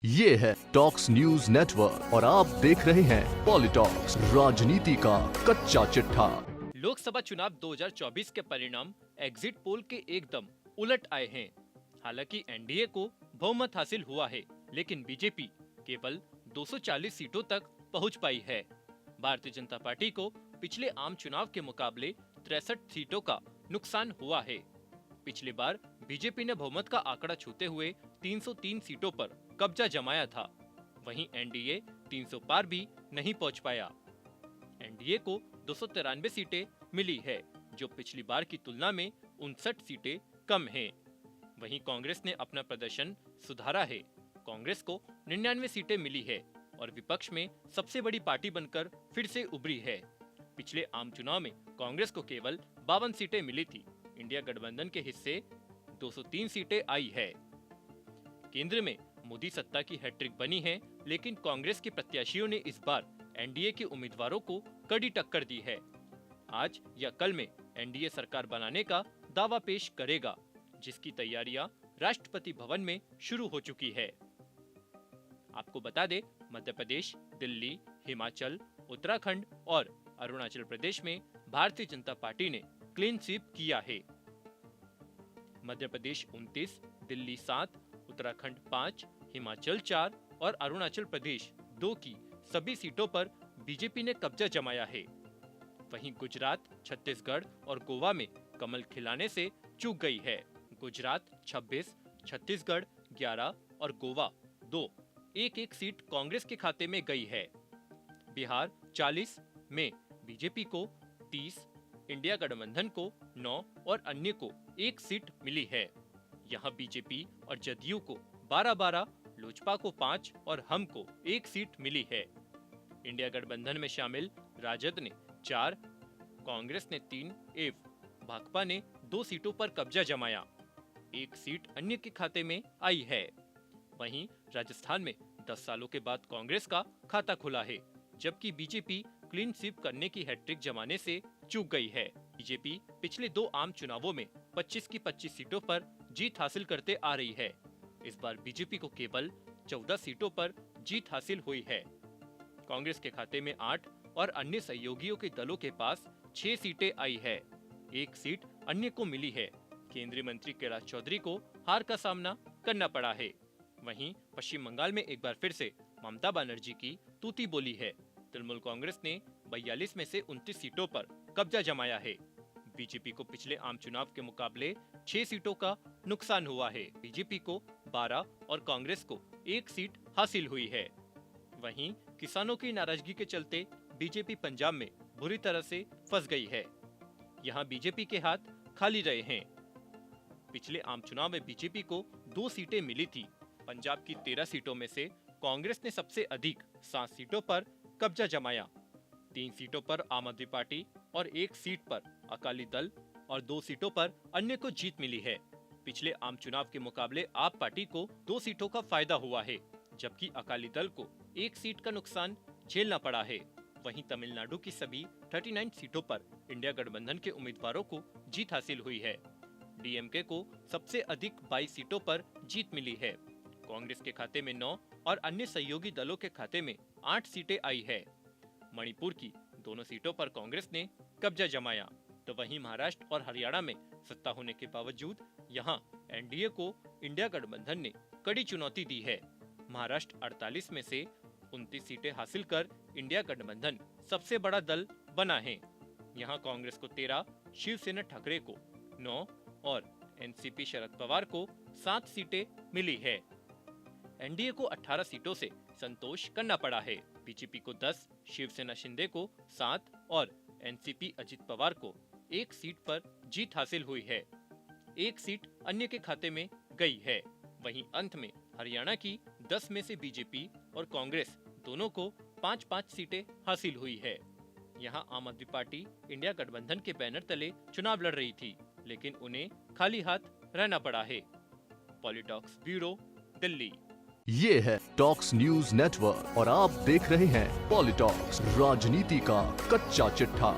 ये है talks news network और आप देख रहे हैं पॉलिटॉक्स, राजनीति का कच्चा चिट्ठा। लोकसभा चुनाव 2024 के परिणाम एग्जिट पोल के एकदम उलट आए हैं। हालांकि एनडीए को बहुमत हासिल हुआ है, लेकिन बीजेपी केवल 240 सीटों तक पहुंच पाई है। भारतीय जनता पार्टी को पिछले आम चुनाव के मुकाबले 63 सीटों का नुकसान हुआ है। पिछली बार बीजेपी ने बहुमत का आंकड़ा छूते हुए 303 सीटों पर कब्जा जमाया था। वहीं एनडीए 300 पार भी नहीं पहुंच पाया। एनडीए को 293 सीटें मिली है, जो पिछली बार की तुलना में 59 सीटें कम हैं। वहीं कांग्रेस ने अपना प्रदर्शन सुधारा है। कांग्रेस को 99 सीटें मिली है और विपक्ष में सबसे बड़ी पार्टी बनकर फिर से उभरी है। पिछले आम चुनाव में कांग्रेस को केवल 52 सीटें मिली थी। इंडिया गठबंधन के हिस्से 203 सीटें आई है। केंद्र में मोदी सत्ता की हैट्रिक बनी है, लेकिन कांग्रेस के प्रत्याशियों ने इस बार एनडीए के उम्मीदवारों को कड़ी टक्कर दी है। आज या कल में एनडीए सरकार बनाने का दावा पेश करेगा, जिसकी तैयारियां राष्ट्रपति भवन में शुरू हो चुकी है। आपको बता दें, मध्य प्रदेश, दिल्ली, हिमाचल, उत्तराखंड और अरुणाचल प्रदेश में भारतीय जनता पार्टी ने क्लीन स्वीप किया है। मध्य प्रदेश 29, दिल्ली 7, उत्तराखंड 5, हिमाचल 4 और अरुणाचल प्रदेश 2 की सभी सीटों पर बीजेपी ने कब्जा जमाया है। वहीं गुजरात, छत्तीसगढ़ और गोवा में कमल खिलाने से चूक गई है। गुजरात 26, छत्तीसगढ़ 11 और गोवा 2 एक सीट कांग्रेस के खाते में गई है। बिहार 40 में बीजेपी को 30, इंडिया गठबंधन को 9 और अन्य को 1 सीट मिली है। यहाँ बीजेपी और जदयू को 12-12, लोजपा को 5 और हम को 1 सीट मिली है। इंडिया गठबंधन में शामिल राजद ने 4, कांग्रेस ने 3 भाकपा ने 2 सीटों पर कब्जा जमाया। 1 सीट अन्य के खाते में आई है। वहीं राजस्थान में 10 सालों के बाद कांग्रेस का खाता खुला है, जबकि बीजेपी क्लीन स्वीप करने की हैट्रिक जमाने से चूक गई है। बीजेपी पिछले 2 आम चुनावों में 25 की 25 सीटों पर जीत हासिल करते आ रही है। इस बार बीजेपी को केवल 14 सीटों पर जीत हासिल हुई है। कांग्रेस के खाते में 8 और अन्य सहयोगियों के दलों के पास 6 सीटें आई है। 1 सीट अन्य को मिली है। केंद्रीय मंत्री कैलाश चौधरी को हार का सामना करना पड़ा है। वहीं पश्चिम बंगाल में एक बार फिर से ममता बनर्जी की तूती बोली है। तृणमूल कांग्रेस ने 42 में से 29 सीटों पर कब्जा जमाया है। बीजेपी को पिछले आम चुनाव के मुकाबले 6 सीटों का नुकसान हुआ है। बीजेपी को 12 और कांग्रेस को 1 सीट हासिल हुई है। वहीं किसानों की नाराजगी के चलते बीजेपी पंजाब में बुरी तरह से फंस गई है। यहां बीजेपी के हाथ खाली रहे हैं। पिछले आम चुनाव में बीजेपी को 2 सीटें मिली थी। पंजाब की 13 सीटों में से कांग्रेस ने सबसे अधिक 7 सीटों पर कब्जा जमाया। 3 सीटों पर आम आदमी पार्टी और 1 सीट पर अकाली दल और 2 सीटों पर अन्य को जीत मिली है। पिछले आम चुनाव के मुकाबले आप पार्टी को 2 सीटों का फायदा हुआ है, जबकि अकाली दल को 1 सीट का नुकसान झेलना पड़ा है। वहीं तमिलनाडु की सभी 39 सीटों पर इंडिया गठबंधन के उम्मीदवारों को जीत हासिल हुई है। डीएमके को सबसे अधिक 22 सीटों पर जीत मिली है। कांग्रेस के खाते में 9 और अन्य सहयोगी दलों के खाते में 8 सीटें आई है। मणिपुर की दोनों सीटों पर कांग्रेस ने कब्जा जमाया। तो वहीं महाराष्ट्र और हरियाणा में सत्ता होने के बावजूद यहां एनडीए को इंडिया गठबंधन ने कड़ी चुनौती दी है। महाराष्ट्र 48 में से 29 सीटें हासिल कर इंडिया गठबंधन सबसे बड़ा दल बना है। यहां कांग्रेस को 13, शिवसेना ठाकरे को 9 और एनसीपी शरद पवार को 7 सीटें मिली है। एनडीए को 18 सीटों से संतोष करना पड़ा है। बीजेपी को 10, शिवसेना शिंदे को 7 और एनसीपी अजित पवार को 1 सीट पर जीत हासिल हुई है। 1 सीट अन्य के खाते में गई है। वहीं अंत में हरियाणा की 10 में से बीजेपी और कांग्रेस दोनों को 5-5 सीटें हासिल हुई है। यहां आम आदमी पार्टी इंडिया गठबंधन के बैनर तले चुनाव लड़ रही थी, लेकिन उन्हें खाली हाथ रहना पड़ा है। पॉलिटॉक्स ब्यूरो, दिल्ली। ये है टॉक्स न्यूज नेटवर्क और आप देख रहे हैं पॉलिटॉक्स, राजनीति का कच्चा चिट्ठा।